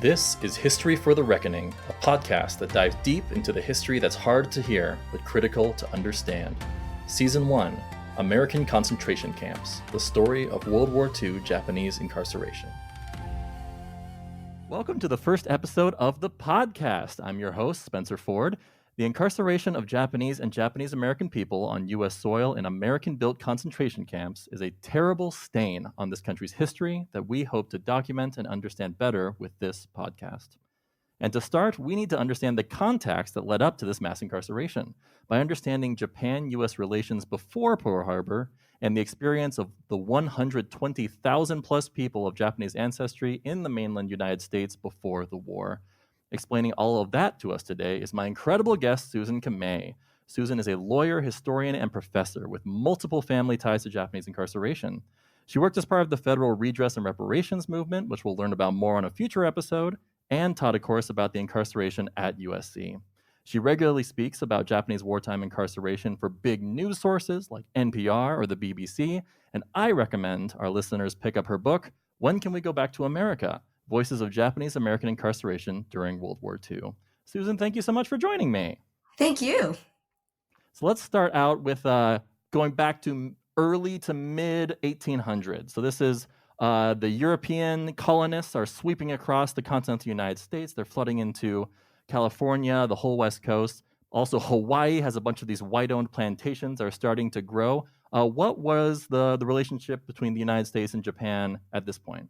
This is History for the Reckoning, a podcast that dives deep into the history that's hard to hear but critical to understand. Season 1, American Concentration Camps, the story of World War II Japanese incarceration. Welcome to the first episode of the podcast. I'm your host, Spencer Ford. The incarceration of Japanese and Japanese American people on U.S. soil in American-built concentration camps is a terrible stain on this country's history that we hope to document and understand better with this podcast. And to start, we need to understand the context that led up to this mass incarceration. By understanding Japan-U.S. relations before Pearl Harbor and the experience of the 120,000 plus people of Japanese ancestry in the mainland United States before the war. Explaining all of that to us today is my incredible guest, Susan Kamei. Susan is a lawyer, historian, and professor with multiple family ties to Japanese incarceration. She worked as part of the Federal Redress and Reparations movement, which we'll learn about more on a future episode, and taught a course about the incarceration at USC. She regularly speaks about Japanese wartime incarceration for big news sources like NPR or the BBC, and I recommend our listeners pick up her book, When Can We Go Back to America? Voices of Japanese American Incarceration During World War II. Susan, thank you so much for joining me. Thank you. So let's start out with going back to early to mid 1800s. So this is the European colonists are sweeping across the continental United States. They're flooding into California, the whole West Coast. Also, Hawaii has a bunch of these white-owned plantations that are starting to grow. What was the relationship between the United States and Japan at this point?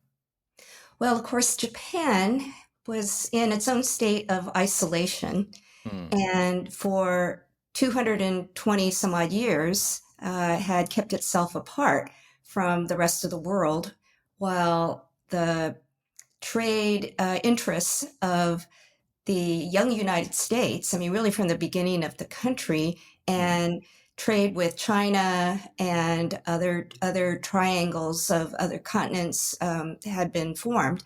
Well, of course, Japan was in its own state of isolation, and for 220 some odd years had kept itself apart from the rest of the world, while the trade interests of the young United States, I mean, really from the beginning of the country, and trade with China and other triangles of other continents had been formed.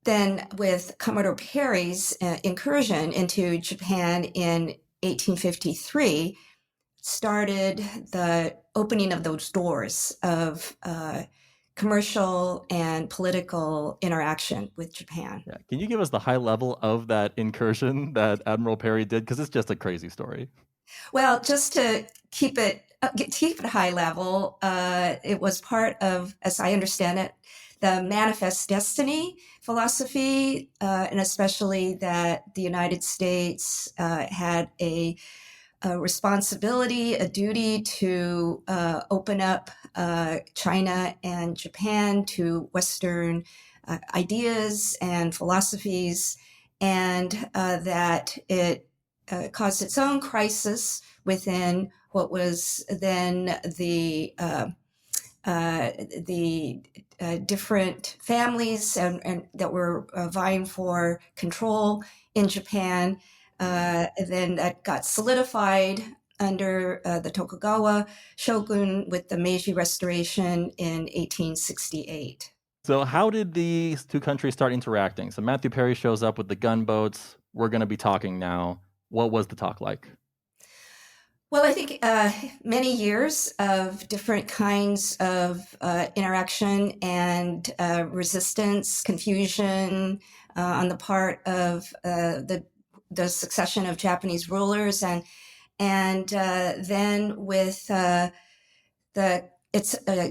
Then with Commodore Perry's incursion into Japan in 1853, started the opening of those doors of commercial and political interaction with Japan. Yeah. Can you give us the high level of that incursion that Admiral Perry did? Because it's just a crazy story. Well, just to keep it high level, it was part of, as I understand it, the manifest destiny philosophy, and especially that the United States had a responsibility, a duty to open up China and Japan to Western ideas and philosophies, and that it caused its own crisis within what was then the different families and that were vying for control in Japan. Then that got solidified under the Tokugawa shogun with the Meiji Restoration in 1868. So how did these two countries start interacting? So Matthew Perry shows up with the gunboats. We're going to be talking now. What was the talk like? Well, I think many years of different kinds of interaction and resistance, confusion on the part of the succession of Japanese rulers, and then with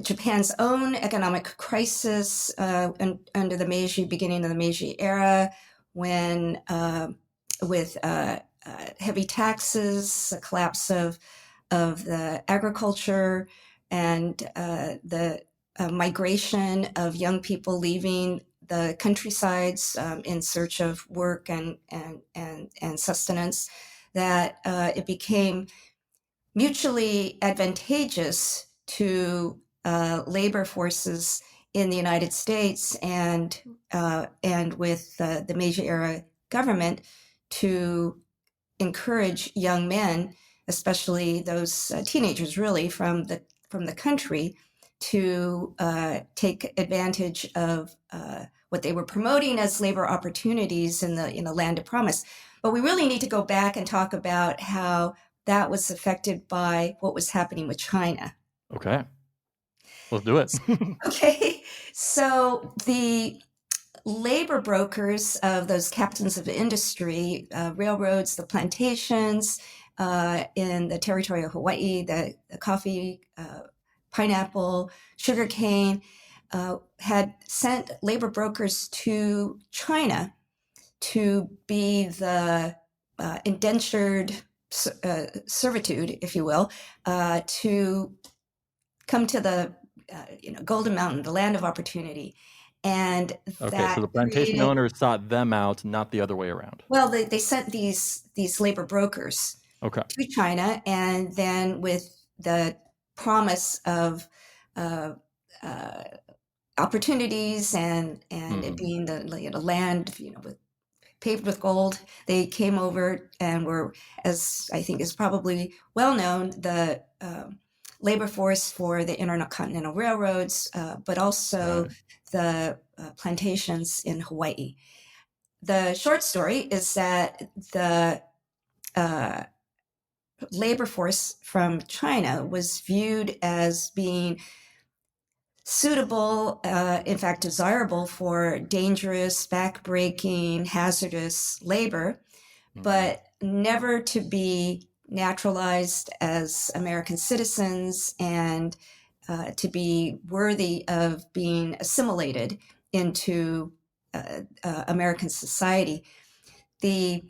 Japan's own economic crisis under the Meiji, beginning of the Meiji era, when with heavy taxes, the collapse of the agriculture, and the migration of young people leaving the countrysides in search of work and sustenance, that it became mutually advantageous to labor forces in the United States and with the Meiji era government to encourage young men, especially those teenagers, really from the country, to take advantage of what they were promoting as labor opportunities in the land of promise. But we really need to go back and talk about how that was affected by what was happening with China. Okay, let's do it. Okay, so the labor brokers of those captains of industry, railroads, the plantations in the territory of Hawaii, the coffee, pineapple, sugarcane, had sent labor brokers to China to be the indentured servitude, if you will, to come to the Golden Mountain, the land of opportunity, and Okay, so that the plantation created. owners sought them out, not the other way around. Well, they sent these labor brokers Okay. to China, and then with the promise of uh, uh, opportunities and it Hmm. being the land with paved with gold. They came over and were, as I think is probably well known, the labor force for the intercontinental railroads, but also Right. the plantations in Hawaii. The short story is that the uh, labor force from China was viewed as being suitable, in fact, desirable for dangerous, backbreaking, hazardous labor, Hmm. but never to be naturalized as American citizens and to be worthy of being assimilated into American society. The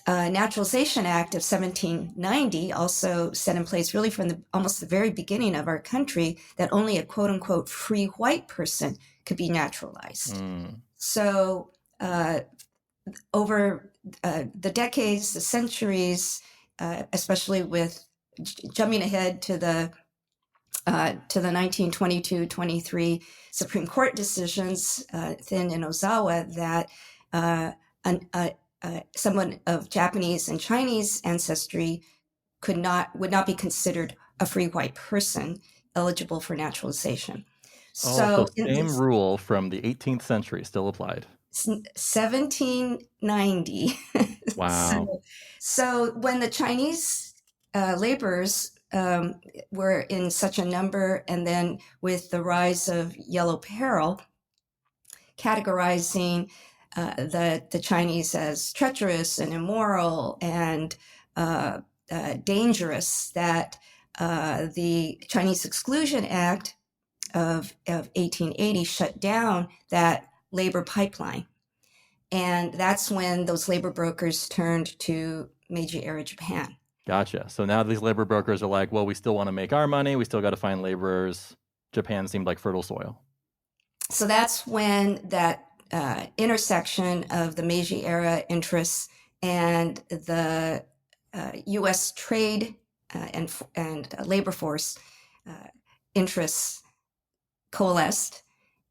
Naturalization Act of 1790 also set in place, really from almost the very beginning of our country, that only a quote unquote free white person could be naturalized. Mm. So, over the decades, the centuries, especially with jumping ahead to the 1922-23 Supreme Court decisions, Thin and Ozawa, that uh, someone of Japanese and Chinese ancestry would not be considered a free white person eligible for naturalization. Oh, so So in same this rule from the 18th century still applied. 1790, Wow. so when the Chinese laborers were in such a number, and then with the rise of yellow peril, categorizing the Chinese as treacherous and immoral and dangerous, that the Chinese Exclusion Act of 1880 shut down that labor pipeline. And that's when those labor brokers turned to Meiji era Japan. Gotcha. So now these labor brokers are like, well, we still want to make our money. We still got to find laborers. Japan seemed like fertile soil. So that's when that intersection of the Meiji era interests and the U.S. trade and labor force uh, interests coalesced,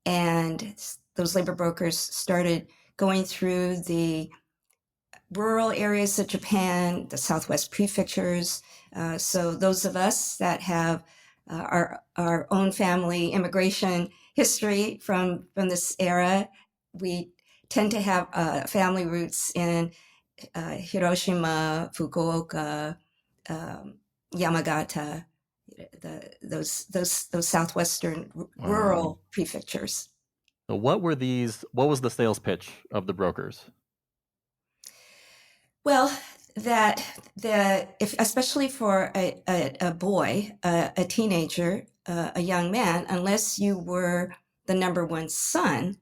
and those labor brokers started going through the rural areas of Japan, the Southwest prefectures. So those of us that have our own family immigration history from this era, we tend to have family roots in Hiroshima, Fukuoka, um, Yamagata, those southwestern Wow. rural prefectures. So what was the sales pitch of the brokers? Well, that if especially for a boy, a teenager, a young man, unless you were the number one son,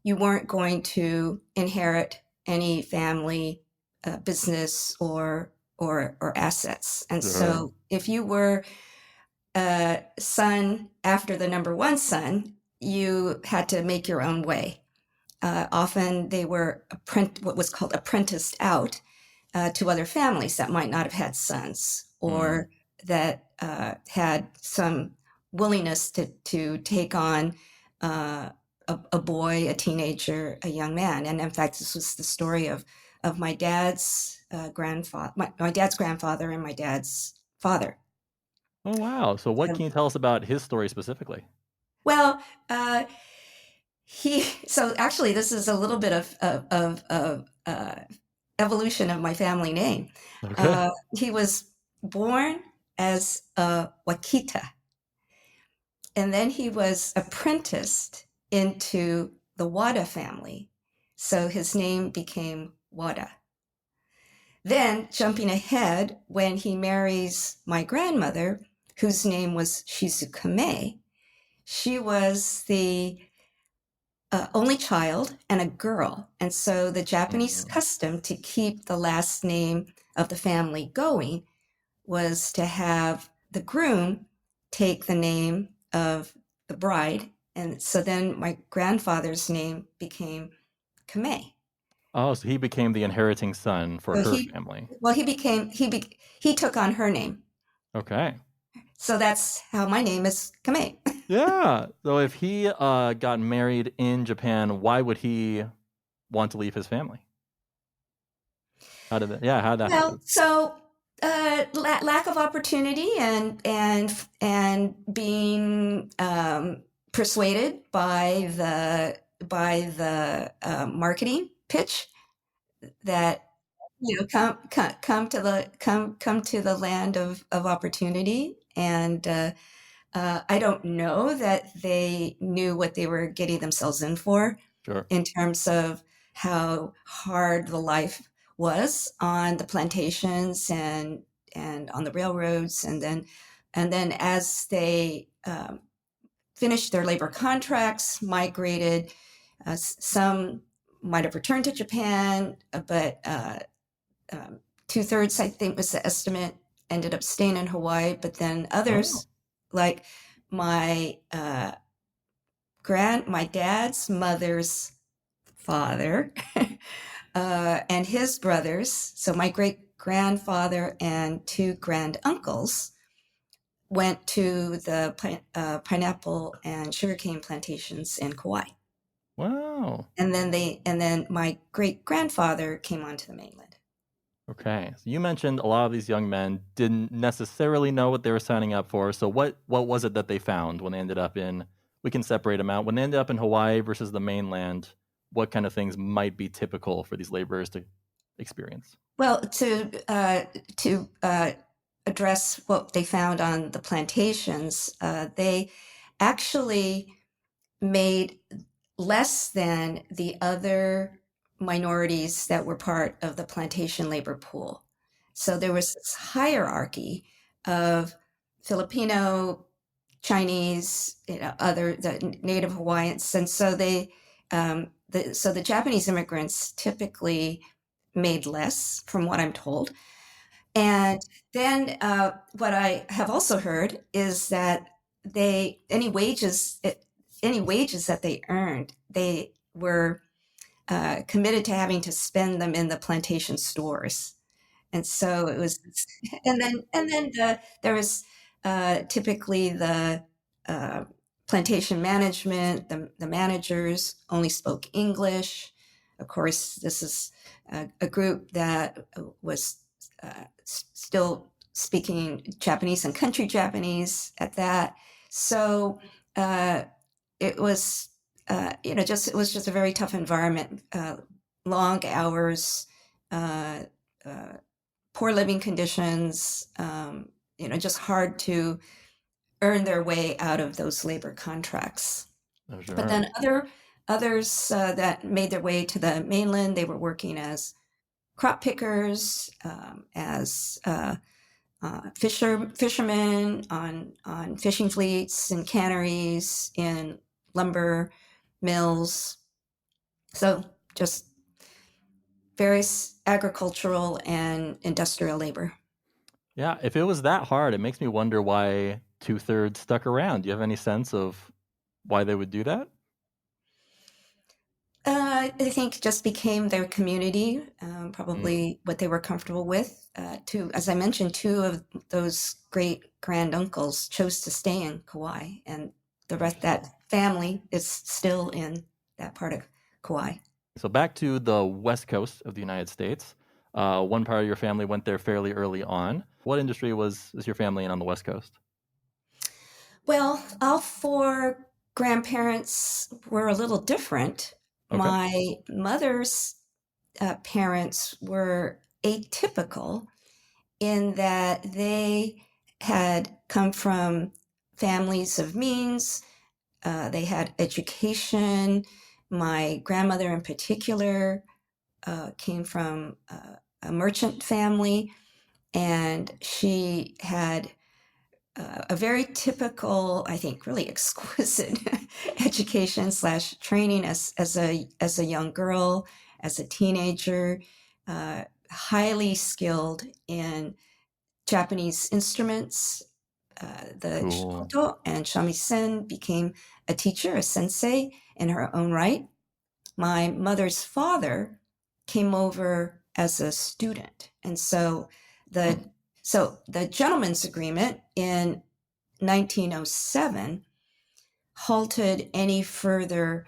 you weren't going to inherit any family business or assets. And Sure. so, if you were a son after the number one son, you had to make your own way. Often they were what was called apprenticed out to other families that might not have had sons Mm. or that had some willingness to take on uh, a boy, a teenager, a young man. And in fact, this was the story of my dad's grandfather, my dad's grandfather, and my dad's father. Oh, wow. So what So, can you tell us about his story specifically? well, uh, so actually, this is a little bit of evolution of my family name. Okay. He was born as a Wakita, and then he was apprenticed into the Wada family. So his name became Wada. Then, jumping ahead, when he marries my grandmother, whose name was Susan Kamei, she was the only child and a girl. And so the Japanese Mm. custom to keep the last name of the family going was to have the groom take the name of the bride. And so then my grandfather's name became Kamei. Oh, so he became the inheriting son for So her he, family. well, he took on her name. Okay. So that's how my name is Kamei. Yeah. So if he got married in Japan, why would he want to leave his family? How did that Well, happen? so lack of opportunity and being persuaded by the marketing pitch that come to the land of opportunity. And I don't know that they knew what they were getting themselves in for Sure. in terms of how hard the life was on the plantations and on the railroads. And then as they finished their labor contracts, migrated, some might have returned to Japan, but um, 2/3, I think, was the estimate, ended up staying in Hawaii. But then Oh. others, like my my dad's mother's father, and his brothers, so my great grandfather and two grand uncles, went to the pineapple and sugarcane plantations in Kauai. Wow. And then my great grandfather came onto the mainland. Okay. So you mentioned a lot of these young men didn't necessarily know what they were signing up for. So what was it that they found when they ended up in, we can separate them out. When they ended up in Hawaii versus the mainland, what kind of things might be typical for these laborers to experience? Well, to address what they found on the plantations, they actually made less than the other minorities that were part of the plantation labor pool. So there was this hierarchy of Filipino, Chinese, other the Native Hawaiians, and so the Japanese immigrants typically made less, from what I'm told. And then what I have also heard is that they any wages that they earned, they were committed to having to spend them in the plantation stores. And so it was, and then there was typically the uh, plantation management, the managers only spoke English. Of course, this is a group that was still speaking Japanese and country Japanese at that. So uh, it was, it was just a very tough environment, long hours, uh, uh, poor living conditions, just hard to earn their way out of those labor contracts. Oh, But sure. then others that made their way to the mainland, they were working as crop pickers, as fishermen on fishing fleets and canneries in lumber mills. So just various agricultural and industrial labor. Yeah, if it was that hard, it makes me wonder why 2/3 stuck around. Do you have any sense of why they would do that? I think just became their community, Mm. probably what they were comfortable with. As I mentioned, two of those great grand uncles chose to stay in Kauai, and the rest that Interesting. family is still in that part of Kauai. So back to the west coast of the United States. One part of your family went there fairly early on. What industry was your family in on the west coast? Well, all four grandparents were a little different. Okay. My mother's parents were atypical in that they had come from families of means. They had education. My grandmother in particular came from a merchant family, and she had a very typical, I think, really exquisite education slash training as a young girl, as a teenager, highly skilled in Japanese instruments. The Cool. Shikoto and shamisen, became a teacher, a sensei in her own right. My mother's father came over as a student, and the gentleman's agreement in 1907 halted any further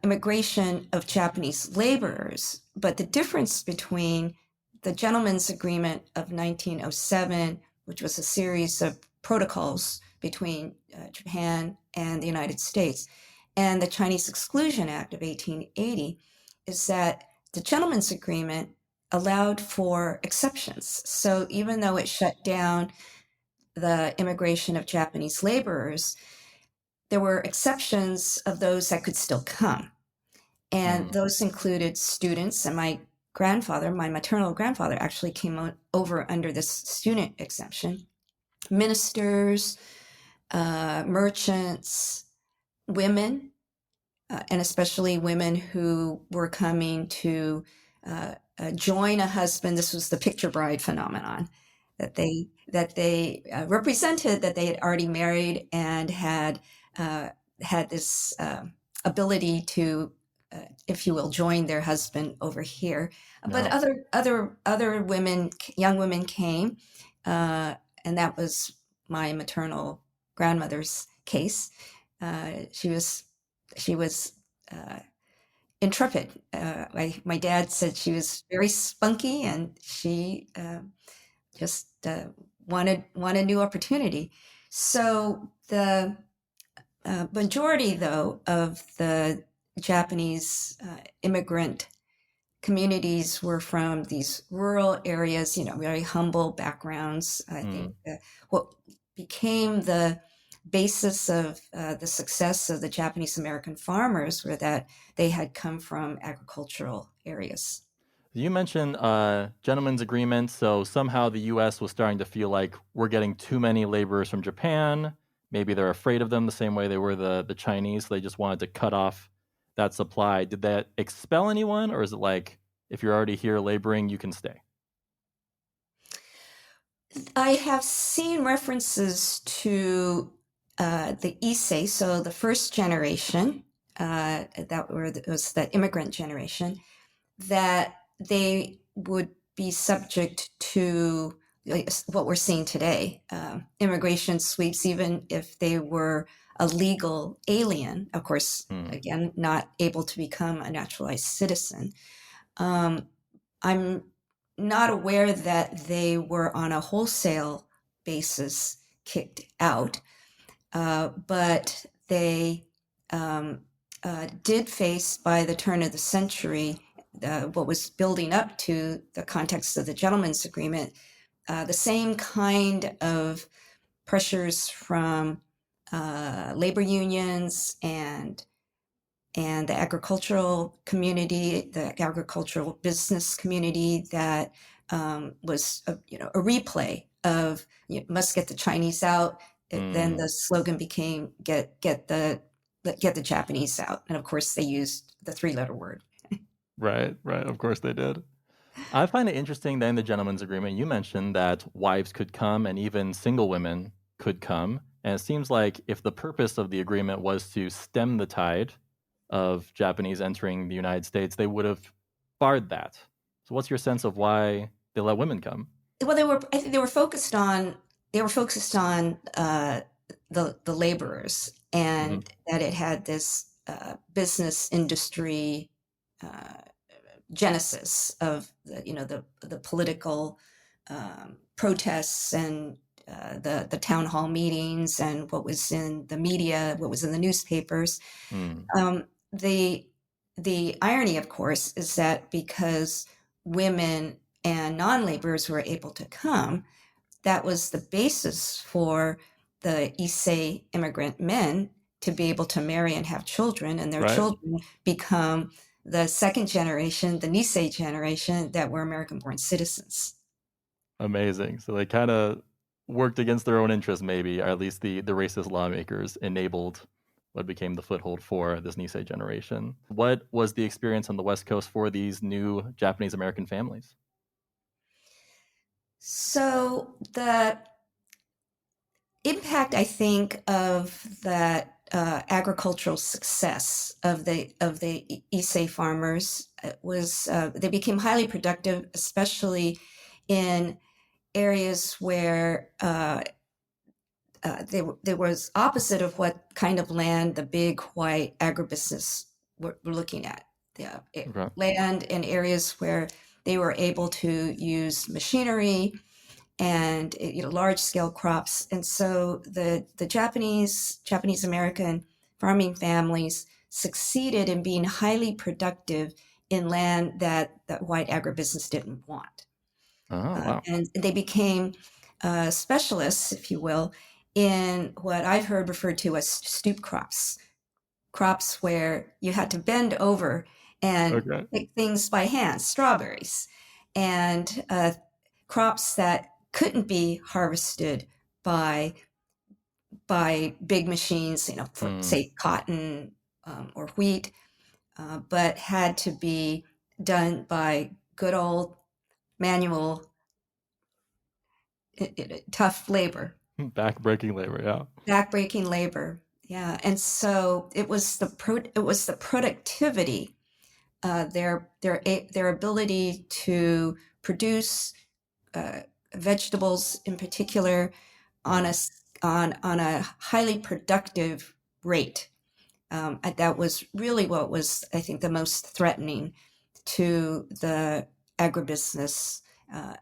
immigration of Japanese laborers. But the difference between the gentleman's agreement of 1907, which was a series of protocols between Japan and the United States, and the Chinese Exclusion Act of 1880, is that the gentleman's agreement allowed for exceptions. So even though it shut down the immigration of Japanese laborers, there were exceptions of those that could still come. And Mm. those included students. And my maternal grandfather, actually came over under this student exemption. Ministers, merchants, women, and especially women who were coming to join a husband. This was the picture bride phenomenon, that they represented that they had already married and had this ability to, if you will, join their husband over here. But No. other women, young women, came, and that was my maternal grandmother's case. She was uh, intrepid. My dad said she was very spunky, and she just wanted new opportunity. So the majority, though, of the Japanese immigrant communities were from these rural areas, very humble backgrounds. I think Mm. what became the basis of the success of the Japanese American farmers were that they had come from agricultural areas. You mentioned gentleman's agreement, so somehow the U.S. was starting to feel like we're getting too many laborers from Japan. Maybe they're afraid of them the same way they were the Chinese. So they just wanted to cut off that supply. Did that expel anyone, or is it like if you're already here laboring, you can stay? I have seen references to the Issei, so the first generation, was the immigrant generation, that they would be subject to, like, what we're seeing today, immigration sweeps, even if they were a legal alien, of course, Mm. again, not able to become a naturalized citizen. Um, I'm not aware that they were on a wholesale basis kicked out, but they did face, by the turn of the century, what was building up to the context of the gentleman's agreement, the same kind of pressures from labor unions and the agricultural community, the agricultural business community, that was a replay of, must get the Chinese out. Then Mm. the slogan became get the Japanese out, and of course they used the three-letter word. Right, right. Of course they did. I find it interesting that in the gentleman's agreement, you mentioned that wives could come and even single women could come. And it seems like if the purpose of the agreement was to stem the tide of Japanese entering the United States, they would have barred that. So, what's your sense of why they let women come? Well, I think they were focused on the laborers, Hmm. and that it had this business industry uh, genesis of the political protests, and the town hall meetings, and what was in the media, what was in the newspapers. Mm. Um, the the irony, of course, is that because women and non-laborers were able to come, that was the basis for the Issei immigrant men to be able to marry and have children, and their Right. children become the second generation, the Nisei generation, that were American-born citizens. Amazing. So they kind of worked against their own interests, maybe, or at least the racist lawmakers enabled what became the foothold for this Nisei generation. What was the experience on the West Coast for these new Japanese American families? So the impact, I think, of that agricultural success of the Issei farmers was they became highly productive, especially in areas where there was opposite of what kind of land the big white agribusiness were looking at. The Okay. land in areas where they were able to use machinery and large scale crops. And so the Japanese American farming families succeeded in being highly productive in land that white agribusiness didn't want. Oh, wow. And they became specialists, if you will, in what I've heard referred to as stoop crops, crops where you had to bend over and Okay. pick things by hand, strawberries, and crops that couldn't be harvested by big machines, for Mm. say cotton or wheat, but had to be done by good old manual, tough labor, Back-breaking labor, yeah. backbreaking labor. Yeah, and so it was the productivity, their ability to produce uh, vegetables in particular on Mm. on a highly productive rate. That was really what was, I think, the most threatening to the agribusiness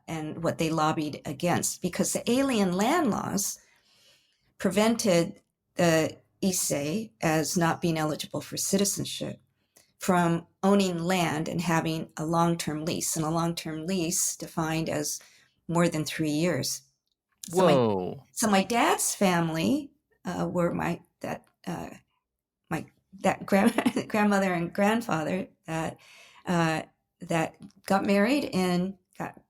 and what they lobbied against, because the alien land laws prevented the Issei, as not being eligible for citizenship, from owning land and having a long-term lease, and a long-term lease defined as more than 3 years. So Whoa. my dad's family were my that grandmother and grandfather uh, that got married and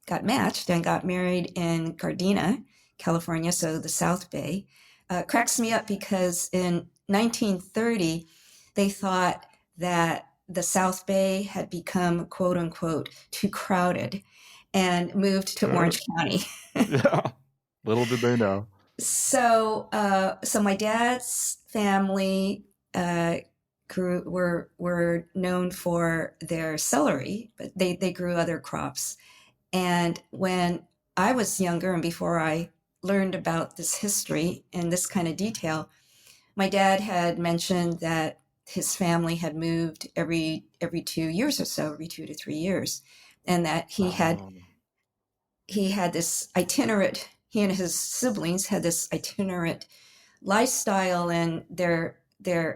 got matched and got married in Gardena, California, so the South Bay. Cracks me up because in 1930 they thought that the South Bay had become, quote unquote, too crowded and moved to Orange County. Yeah. Little did they know. So my dad's family uh, were known for their celery, but they grew other crops. And when I was younger and before I learned about this history in this kind of detail, my dad had mentioned that his family had moved every 2 years or so, every 2 to 3 years, and that Oh. he had this itinerant. He and his siblings had this itinerant lifestyle, and their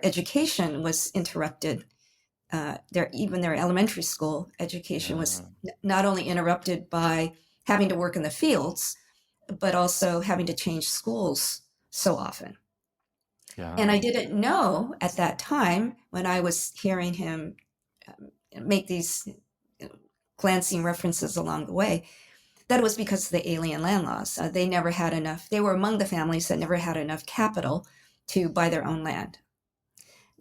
education was interrupted. Their elementary school education was Yeah. not only interrupted by having to work in the fields, but also having to change schools so often. And Yeah. I didn't know at that time, when I was hearing him make these glancing references along the way, that it was because of the alien land laws. They never had enough. They were among the families that never had enough capital to buy their own land.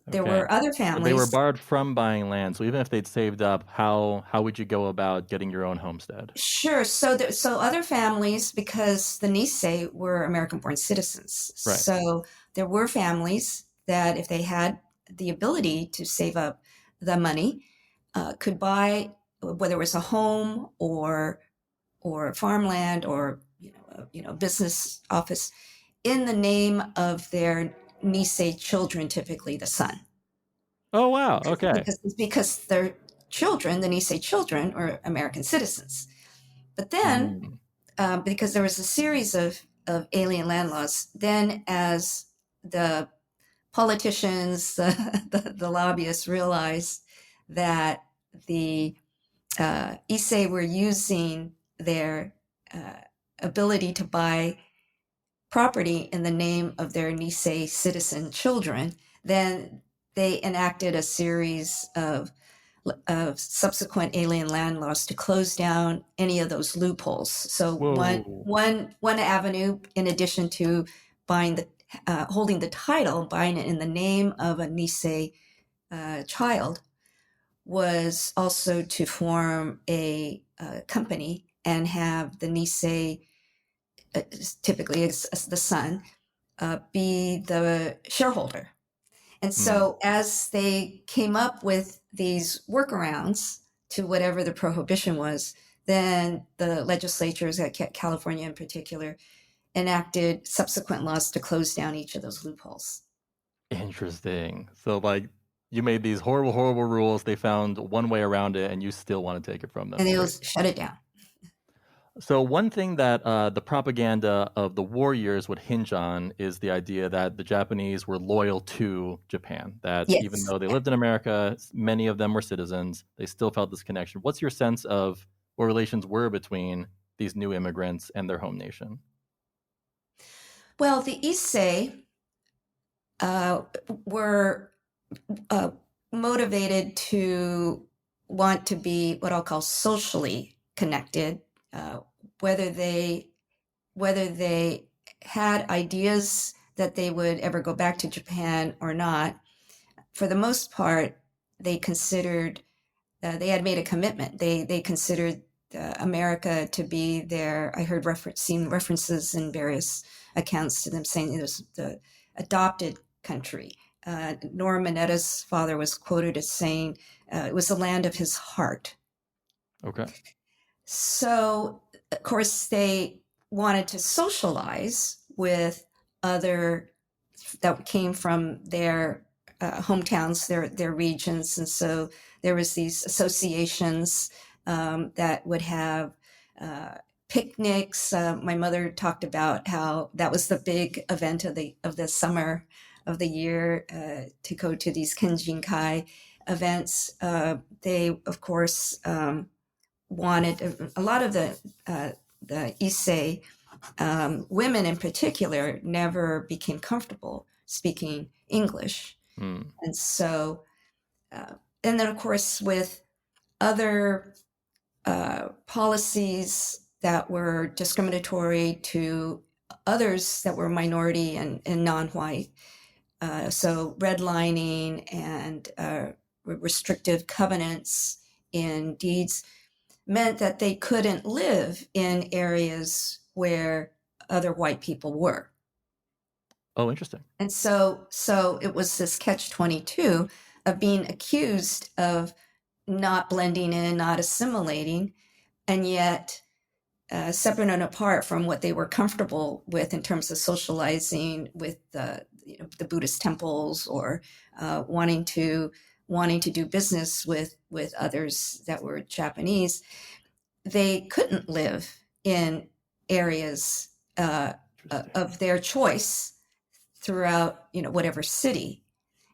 There Okay. were other So they were families. barred from buying land. So even if they'd saved up, how would you go about getting your own homestead? Sure. So other families, because the Nisei were American-born citizens. Right. So there were families that, if they had the ability to save up the money, could buy, whether it was a home or farmland or business office, in the name of their Nisei children, typically the son. Oh, wow. Okay. Because their children, the Nisei children, are American citizens. But then, Mm. because there was a series of alien land laws, then as the politicians, the lobbyists realized that the Issei were using their uh, ability to buy property in the name of their Nisei citizen children, Then they enacted a series of subsequent alien land laws to close down any of those loopholes. So Whoa. one avenue, in addition to buying the holding the title, buying it in the name of a Nisei child, was also to form a company and have the Nisei, typically it's the son, be the shareholder. And Hmm. so, as they came up with these workarounds to whatever the prohibition was, then the legislatures at California in particular enacted subsequent laws to close down each of those loopholes. Interesting. So, like, you made these horrible, horrible rules. They found one way around it, and you still want to take it from them. And they will Great. shut it down. So, one thing that the propaganda of the war years would hinge on is the idea that the Japanese were loyal to Japan, that even Yes. though they lived in America, many of them were citizens, they still felt this connection. What's your sense of what relations were between these new immigrants and their home nation? Well, the Issei uh, were uh, motivated to want to be what I'll call socially connected, uh, whether they whether they had ideas that they would ever go back to Japan or not. For the most part, they considered they had made a commitment. They considered America to be their. I heard seen references in various accounts to them saying it was the adopted country. Nora Minetta's father was quoted as saying it was the land of his heart. Okay. So, of course, they wanted to socialize with other that came from their hometowns, their regions, and so there was these associations that would have uh, picnics. My mother talked about how that was the big event of the summer of the year to go to these Kenjinkai events. They, of course, wanted a lot of the Issei women in particular never became comfortable speaking English. Hmm. And so, uh, and then of course, with other policies that were discriminatory to others that were minority and non white. So, redlining and restrictive covenants in deeds meant that they couldn't live in areas where other white people were. Oh, interesting. And so it was this catch 22 of being accused of not blending in, not assimilating, and yet separate and apart from what they were comfortable with in terms of socializing with the Buddhist temples or wanting to do business with others that were Japanese. They couldn't live in areas Interesting. of their choice throughout whatever city,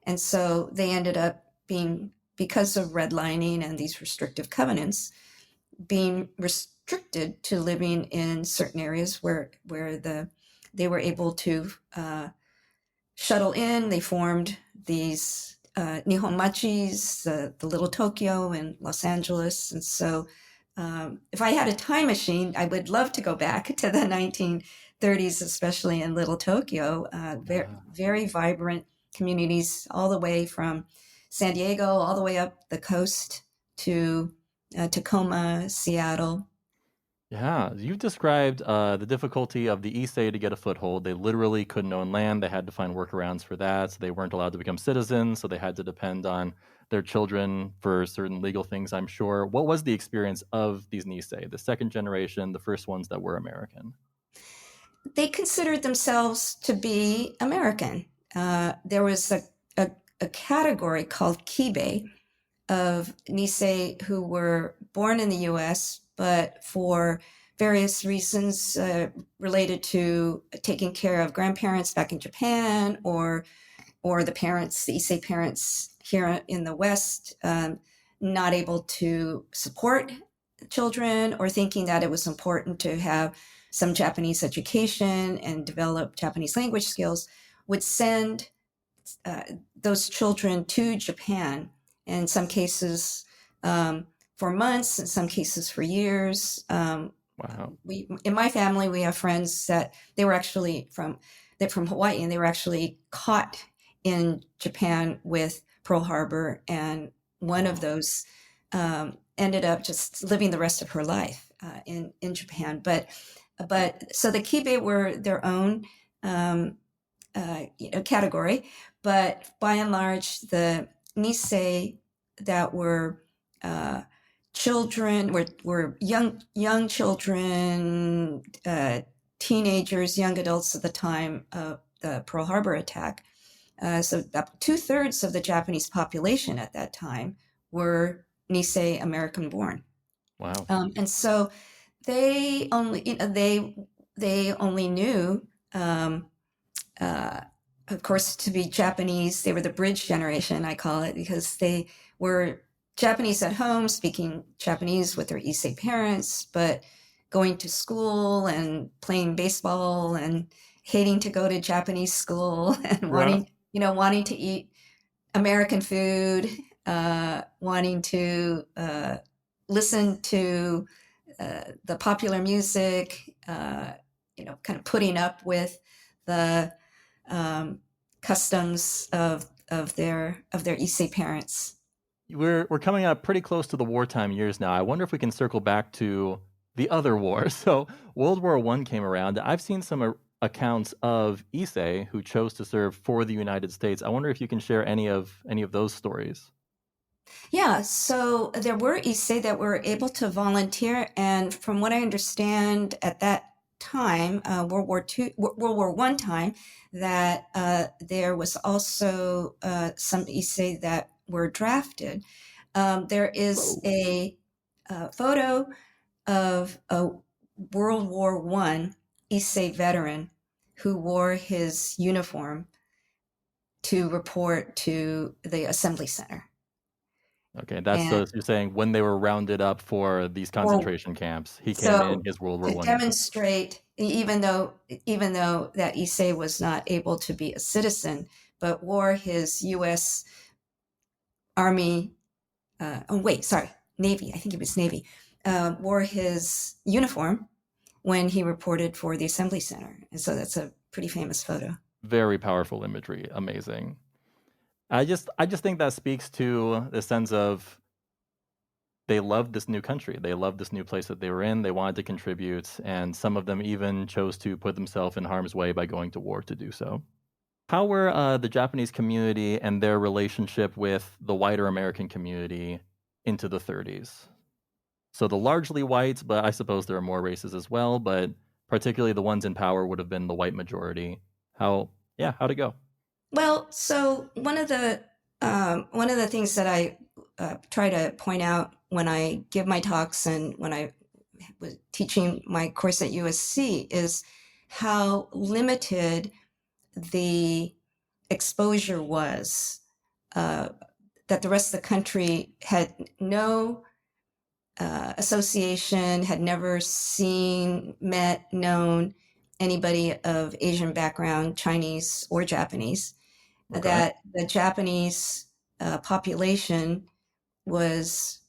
and so they ended up being, because of redlining and these restrictive covenants, being restricted to living in certain areas where they were able to shuttle in. They formed these Nihon Machis, the Little Tokyo in Los Angeles. And so, if I had a time machine, I would love to go back to the 1930s, especially in Little Tokyo. Very, Yeah. very vibrant communities, all the way from San Diego, all the way up the coast to Tacoma, Seattle. Yeah, you've described the difficulty of the Issei to get a foothold. They literally couldn't own land. They had to find workarounds for that. So they weren't allowed to become citizens. So they had to depend on their children for certain legal things, I'm sure. What was the experience of these Nisei, the second generation, the first ones that were American? They considered themselves to be American. There was a category called Kibe of Nisei who were born in the US, but for various reasons related to taking care of grandparents back in Japan, or the parents, the Issei parents here in the West, not able to support children, or thinking that it was important to have some Japanese education and develop Japanese language skills, would send those children to Japan, in some cases for months, in some cases for years. Wow. In my family, we have friends that they were actually from Hawaii, and they were actually caught in Japan with Pearl Harbor, and one of those ended up just living the rest of her life in Japan. But so the Kibe were their own category, but by and large, the Nisei that were children were young children, teenagers, young adults at the time of the Pearl Harbor attack. So about 2/3 of the Japanese population at that time were Nisei American born. Wow. And so they only they only knew of course, to be Japanese. They were the bridge generation, I call it, because they were Japanese at home, speaking Japanese with their Issei parents, but going to school and playing baseball and hating to go to Japanese school and Yeah. wanting to eat American food, wanting to listen to the popular music, kind of putting up with the customs of their Issei parents. We're coming up pretty close to the wartime years now. I wonder if we can circle back to the other war. So World War I came around. I've seen some accounts of Issei who chose to serve for the United States. I wonder if you can share any of those stories. Yeah, so there were Issei that were able to volunteer, and from what I understand at that time, World War I time, that there was also some Issei that were drafted. There is Whoa. a photo of a World War I Issei veteran who wore his uniform to report to the assembly center. Okay, that's And so you're saying when they were rounded up for these or concentration camps, he came in so his World War to One uniform. demonstrate, even though that Issei was not able to be a citizen, but wore his U.S. Army, Navy, I think it was Navy, wore his uniform when he reported for the assembly center. And so that's a pretty famous photo. Very powerful imagery. Amazing. I just think that speaks to the sense of they loved this new country. They loved this new place that they were in. They wanted to contribute, and some of them even chose to put themselves in harm's way by going to war to do so. How were the Japanese community and their relationship with the wider American community into the 30s? So the largely whites, but I suppose there are more races as well, but particularly the ones in power would have been the white majority. How'd it go? Well, so one of the things that I try to point out when I give my talks and when I was teaching my course at USC is how limited the exposure was. That the rest of the country had no association, had never seen, met, known anybody of Asian background, Chinese or Japanese, Okay. that the Japanese population was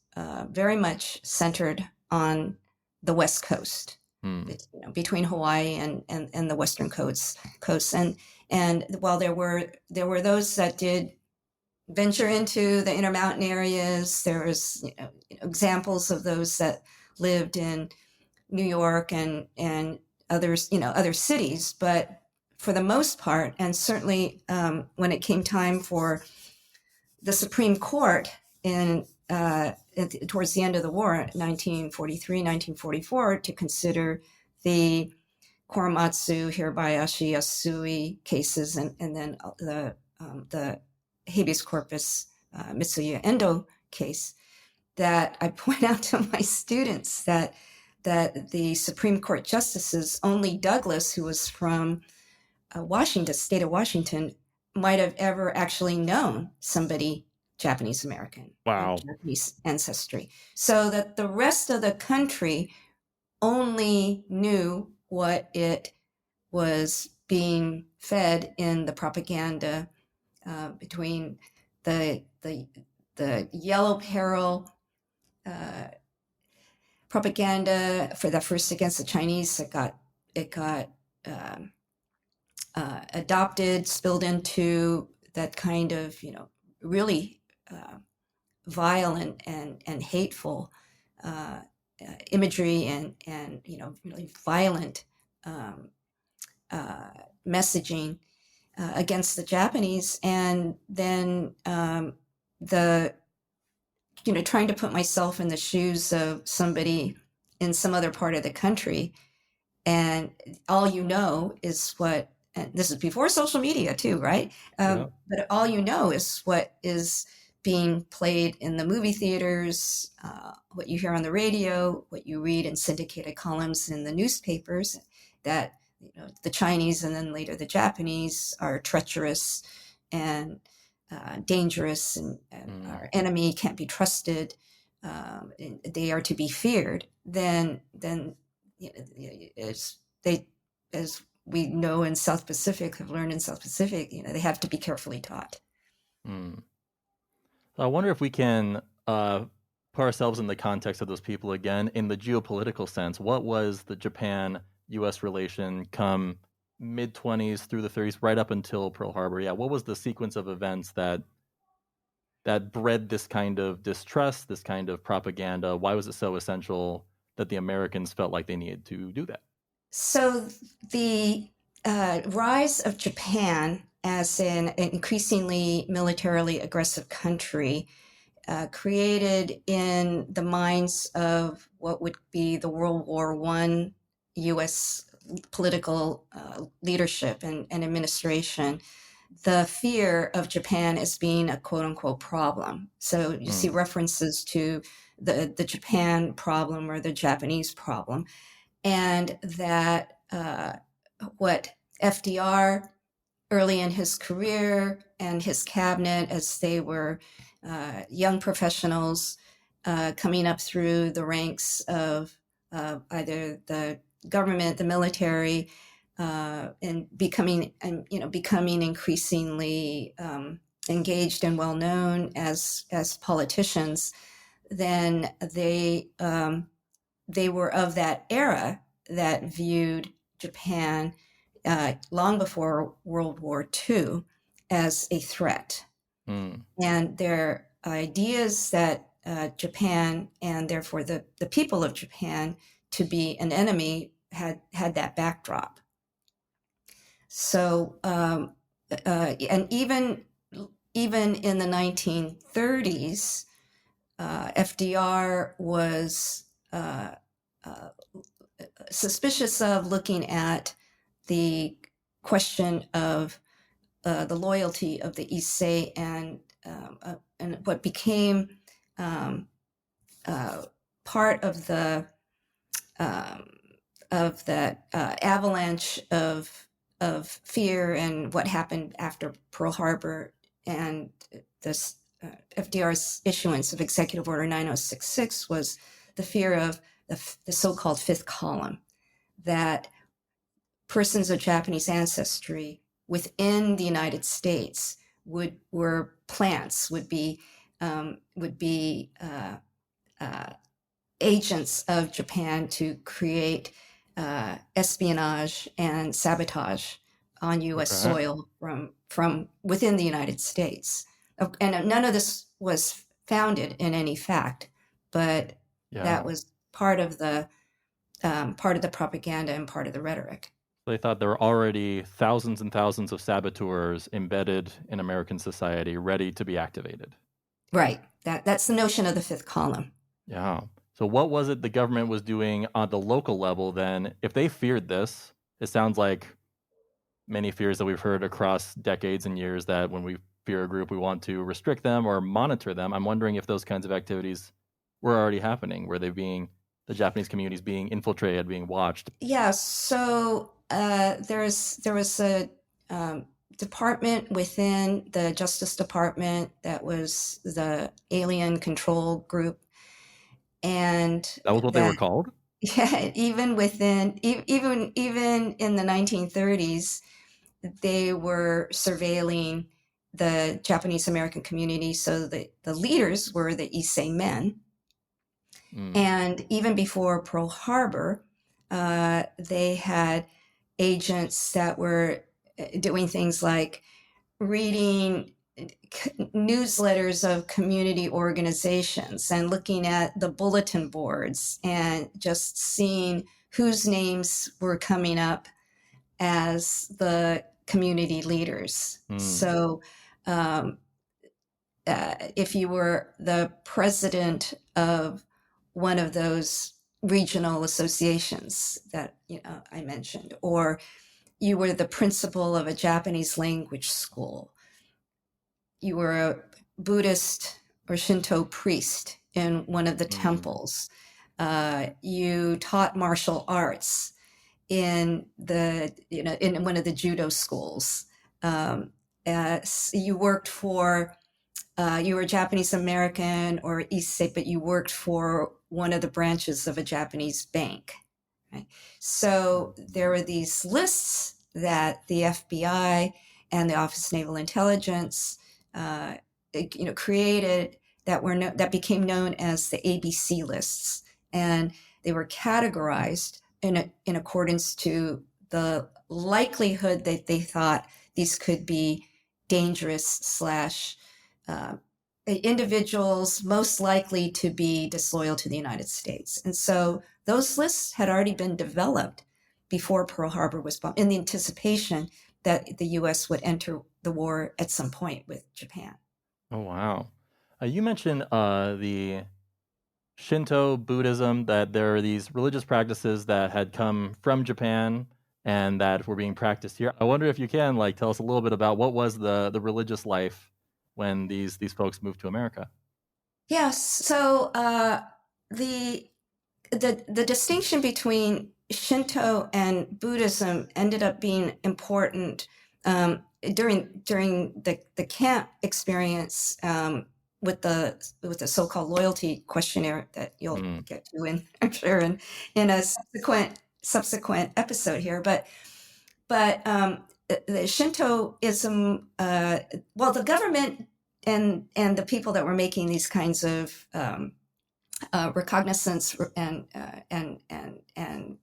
very much centered on the West Coast, Hmm. between Hawaii and the Western coasts. And while there were those that did venture into the Intermountain areas, there was examples of those that lived in New York and others, other cities, but for the most part, and certainly when it came time for the Supreme Court towards the end of the war, 1943, 1944, to consider the Korematsu, Hirabayashi, Yasui cases, and then the habeas corpus Mitsuya Endo case, that I point out to my students that the Supreme Court justices, only Douglas, who was from Washington, state of Washington, might have ever actually known somebody Japanese American of Wow. Japanese ancestry. So that the rest of the country only knew what it was being fed in the propaganda between the Yellow Peril propaganda for the first against the Chinese. It got adopted, spilled into that kind of really violent and hateful imagery and really violent um, messaging against the Japanese, and then the trying to put myself in the shoes of somebody in some other part of the country, and all is what, and this is before social media too, right? Yeah. But all is what is being played in the movie theaters, what you hear on the radio, what you read in syndicated columns in the newspapers, that the Chinese and then later the Japanese are treacherous and dangerous, and our enemy can't be trusted. They are to be feared. Then as we know in South Pacific, have learned in South Pacific, they have to be carefully taught. Mm. So I wonder if we can put ourselves in the context of those people again, in the geopolitical sense. What was the Japan-U.S. relation come mid-20s through the 30s, right up until Pearl Harbor? Yeah, what was the sequence of events that bred this kind of distrust, this kind of propaganda? Why was it so essential that the Americans felt like they needed to do that? So the rise of Japan as an increasingly militarily aggressive country created in the minds of what would be the World War I U.S. political leadership and administration the fear of Japan as being a quote unquote problem. So you see references to the Japan problem or the Japanese problem, and that what FDR early in his career and his cabinet, as they were young professionals coming up through the ranks of either the government, the military, and becoming increasingly engaged and well known as politicians, then they were of that era that viewed Japan long before World War II as a threat. And their ideas that Japan, and therefore the people of Japan, to be an enemy had that backdrop. So, and even in the 1930s, FDR was suspicious of looking at the question of the loyalty of the Issei and what became part of the avalanche of fear and what happened after Pearl Harbor and this FDR's issuance of Executive Order 9066 was the fear of the so-called fifth column, that persons of Japanese ancestry within the United States were plants, would be agents of Japan to create espionage and sabotage on U.S. soil from within the United States. And none of this was founded in any fact, but that was part of the propaganda and part of the rhetoric. They thought there were already thousands and thousands of saboteurs embedded in American society, ready to be activated. Right. That's the notion of the fifth column. Yeah. So what was it the government was doing on the local level then? If they feared this, it sounds like many fears that we've heard across decades and years, that when we fear a group, we want to restrict them or monitor them. I'm wondering if those kinds of activities were already happening. Were they the Japanese communities being infiltrated, being watched? Yeah. So there was a department within the Justice Department that was the Alien Control Group, and that was what they were called. Yeah, even in the 1930s, they were surveilling the Japanese American community. So the leaders were the Issei men. And even before Pearl Harbor, they had agents that were doing things like reading newsletters of community organizations and looking at the bulletin boards and just seeing whose names were coming up as the community leaders. So if you were the president of one of those regional associations that I mentioned, or you were the principal of a Japanese language school, you were a Buddhist or Shinto priest in one of the temples, you taught martial arts in in one of the judo schools, you worked for you were Japanese American or Issei, but you worked for one of the branches of a Japanese bank. Right? So there were these lists that the FBI and the Office of Naval Intelligence, created that became known as the ABC lists, and they were categorized in accordance to the likelihood that they thought these could be dangerous slash individuals most likely to be disloyal to the United States. And so those lists had already been developed before Pearl Harbor was bombed in the anticipation that the U.S. would enter the war at some point with Japan. Oh, wow. You mentioned the Shinto Buddhism, that there are these religious practices that had come from Japan and that were being practiced here. I wonder if you can tell us a little bit about what was the religious life when these folks moved to America. Yes. So the distinction between Shinto and Buddhism ended up being important during the camp experience with the so-called loyalty questionnaire that you'll get to in, I'm sure, in a subsequent episode here. But the Shintoism, the government and the people that were making these kinds of recognizance and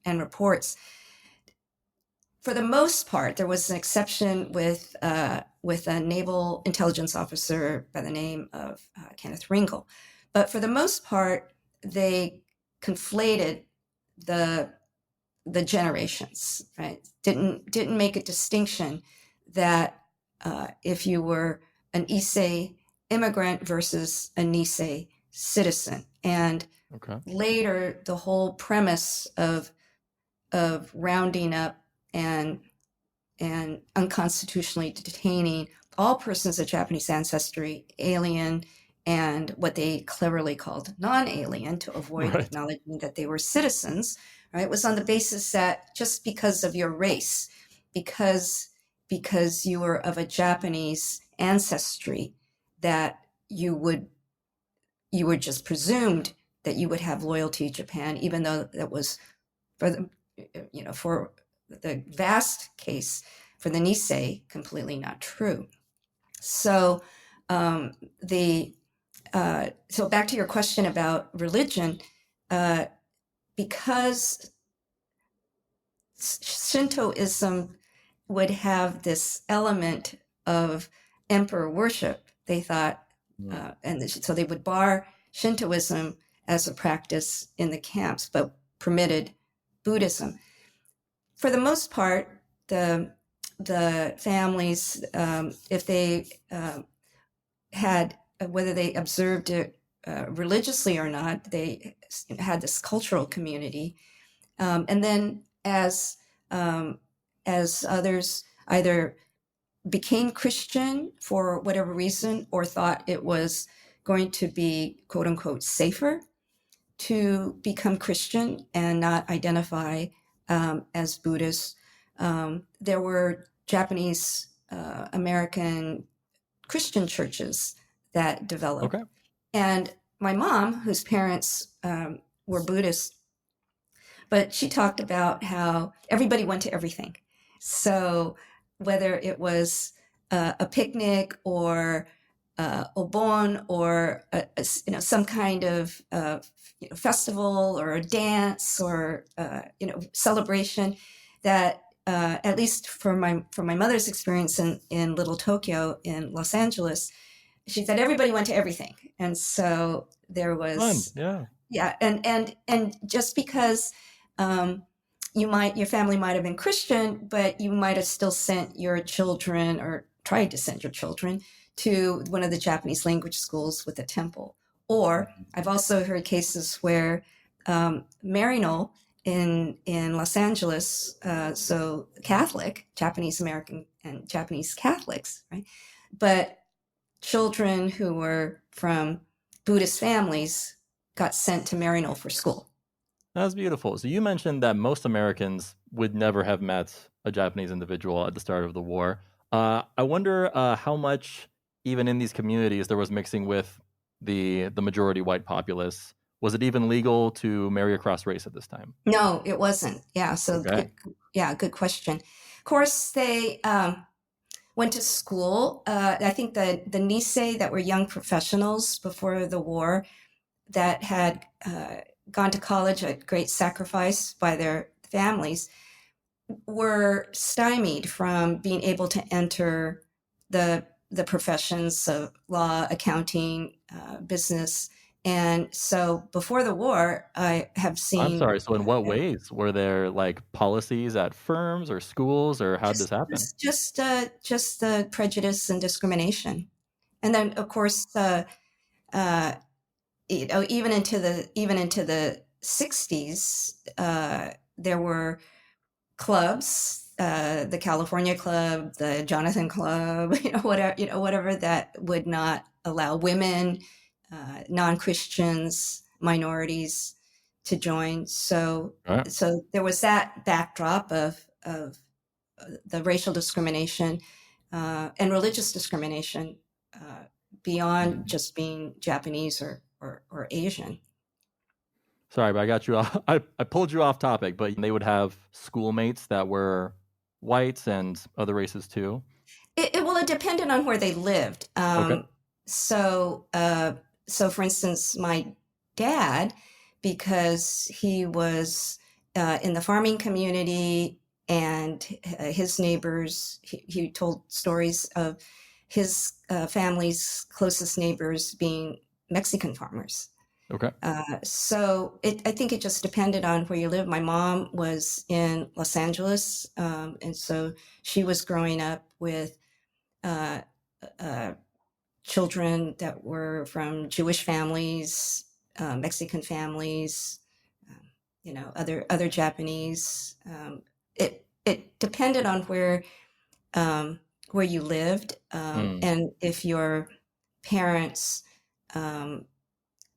reports, for the most part, there was an exception with a naval intelligence officer by the name of Kenneth Ringel, but for the most part, they conflated the generations, right? Didn't make a distinction that if you were an Issei immigrant versus a Nisei citizen. And later, the whole premise of rounding up and unconstitutionally detaining all persons of Japanese ancestry, alien, and what they cleverly called non-alien to avoid acknowledging that they were citizens, right, was on the basis that just because of your race, because you were of a Japanese ancestry, that you were just presumed that you would have loyalty to Japan, even though that was for the vast case for the Nisei completely not true. So so back to your question about religion, because Shintoism would have this element of emperor worship, they thought, so they would bar Shintoism as a practice in the camps, but permitted Buddhism. For the most part, the families, if they had, whether they observed it religiously or not, they had this cultural community. And then as others either became Christian for whatever reason or thought it was going to be, quote unquote, safer to become Christian and not identify as Buddhist, there were Japanese American Christian churches that developed. And my mom, whose parents were Buddhist, but she talked about how everybody went to everything. So whether it was a picnic or obon or some kind of festival or a dance or celebration that at least for my mother's experience in Little Tokyo in Los Angeles, she said everybody went to everything, and so there Fun. was Yeah. yeah, and just because um, your family might have been Christian, but you might have still sent your children or tried to send your children to one of the Japanese language schools with a temple. Or I've also heard cases where Maryknoll in Los Angeles, so Catholic, Japanese American and Japanese Catholics, right? But children who were from Buddhist families got sent to Maryknoll for school. That's beautiful. So you mentioned that most Americans would never have met a Japanese individual at the start of the war. I wonder how much, even in these communities, there was mixing with the majority white populace. Was it even legal to marry across race at this time? No, it wasn't. Yeah, so Okay. good question. Of course, they went to school. I think the Nisei that were young professionals before the war that had gone to college at great sacrifice by their families were stymied from being able to enter the professions of law, accounting, business. And so before the war, I have I'm seen sorry. So in what ways were there like policies at firms or schools, or how did this just happen? just just the prejudice and discrimination. And then, of course, uh, even into the 60s, there were clubs, the California Club, the Jonathan Club, whatever that would not allow women, non-Christians, minorities to join. So All right. so there was that backdrop of the racial discrimination and religious discrimination beyond just being Japanese or Asian. Sorry, but I got you off. I pulled you off topic, but they would have schoolmates that were whites and other races too. It depended on where they lived. Okay. So, so for instance, my dad, because he was in the farming community and his neighbors, he told stories of his family's closest neighbors being Mexican farmers. Okay. I think it just depended on where you live. My mom was in Los Angeles, and so she was growing up with uh, uh, children that were from Jewish families, Mexican families, um, other Japanese. It depended on where you lived, Mm. and if your parents.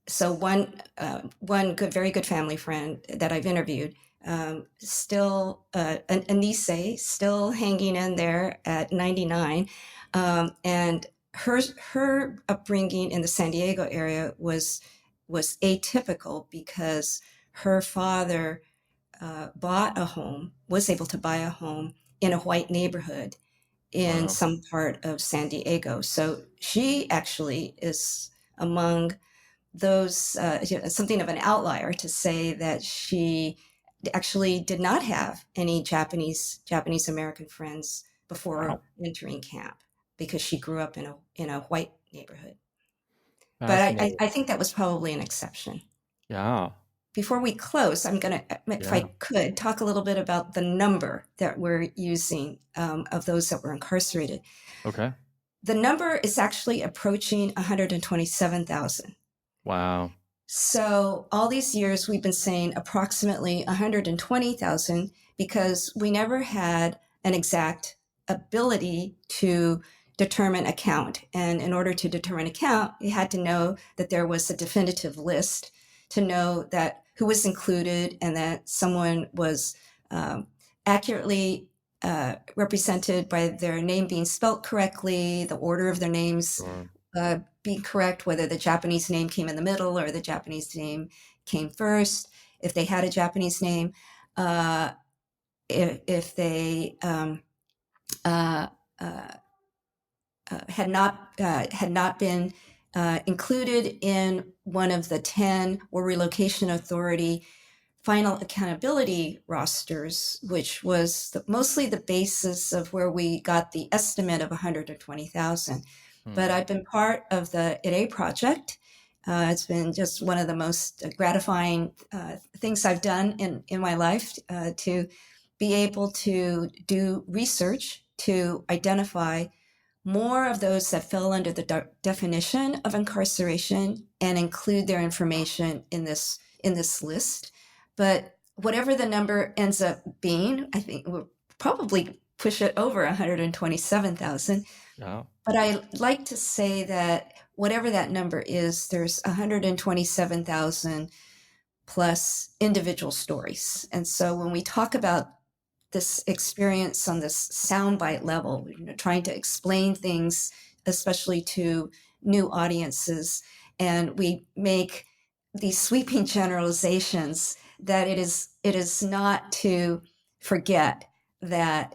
So one good, very good family friend that I've interviewed, still a Nisei, still hanging in there at 99, and her upbringing in the San Diego area was atypical because her father was able to buy a home in a white neighborhood in Wow. some part of San Diego. So she actually is among those something of an outlier to say that she actually did not have any Japanese American friends before Wow. entering camp because she grew up in a white neighborhood. But Fascinating. I think that was probably an exception. Yeah. Before we close, I'm going to, if I Yeah. could, talk a little bit about the number that we're using of those that were incarcerated. Okay. The number is actually approaching 127,000. Wow. So all these years we've been saying approximately 120,000 because we never had an exact ability to determine a count. And in order to determine a count, you had to know that there was a definitive list to know that who was included and that someone was accurately represented by their name being spelt correctly, the order of their names Sure. be correct, whether the Japanese name came in the middle or the Japanese name came first, if they had a Japanese name, uh, if they uh, uh, had not been included in one of the 10 War Relocation Authority final accountability rosters, which was mostly the basis of where we got the estimate of 120,000. But I've been part of the Ep project. It's been just one of the most gratifying things I've done in my life to be able to do research to identify more of those that fell under the definition of incarceration and include their information in this list. But whatever the number ends up being, I think we'll probably push it over 127,000. Wow. But I like to say that whatever that number is, there's 127,000 plus individual stories. And so when we talk about this experience on this soundbite level, trying to explain things, especially to new audiences, and we make these sweeping generalizations, that it is not to forget that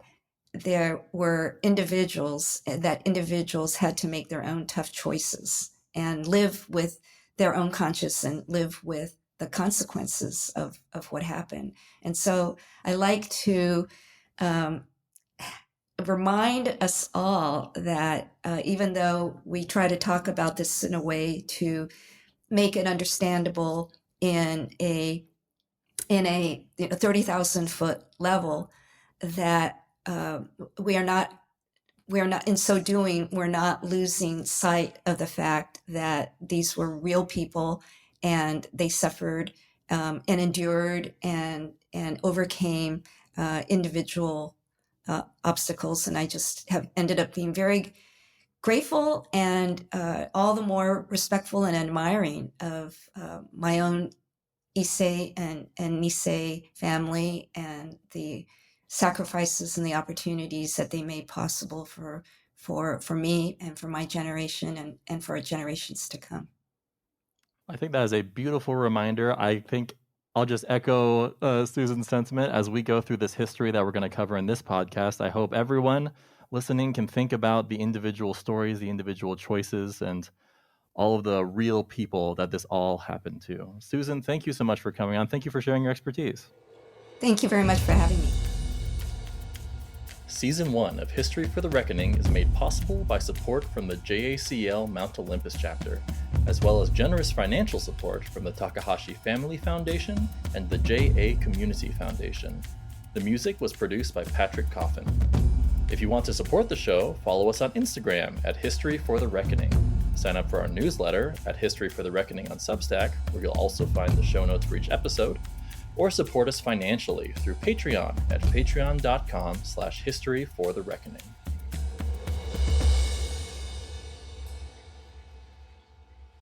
there were individuals, that individuals had to make their own tough choices and live with their own conscience and live with the consequences of what happened. And so I like to remind us all that even though we try to talk about this in a way to make it understandable in a 30,000 foot level, that we are not, in so doing, we're not losing sight of the fact that these were real people and they suffered and endured and overcame individual obstacles. And I just have ended up being very grateful and all the more respectful and admiring of my own Issei and Nisei family and the sacrifices and the opportunities that they made possible for me and for my generation and for generations to come. I think that is a beautiful reminder. I think I'll just echo Susan's sentiment as we go through this history that we're going to cover in this podcast. I hope everyone listening can think about the individual stories, the individual choices, and all of the real people that this all happened to. Susan, thank you so much for coming on. Thank you for sharing your expertise. Thank you very much for having me. Season 1 of History for the Reckoning is made possible by support from the JACL Mount Olympus chapter, as well as generous financial support from the Takahashi Family Foundation and the JA Community Foundation. The music was produced by Patrick Coffin. If you want to support the show, follow us on Instagram at History for the Reckoning. Sign up for our newsletter at History for the Reckoning on Substack, where you'll also find the show notes for each episode, or support us financially through Patreon at patreon.com/historyforthereckoning.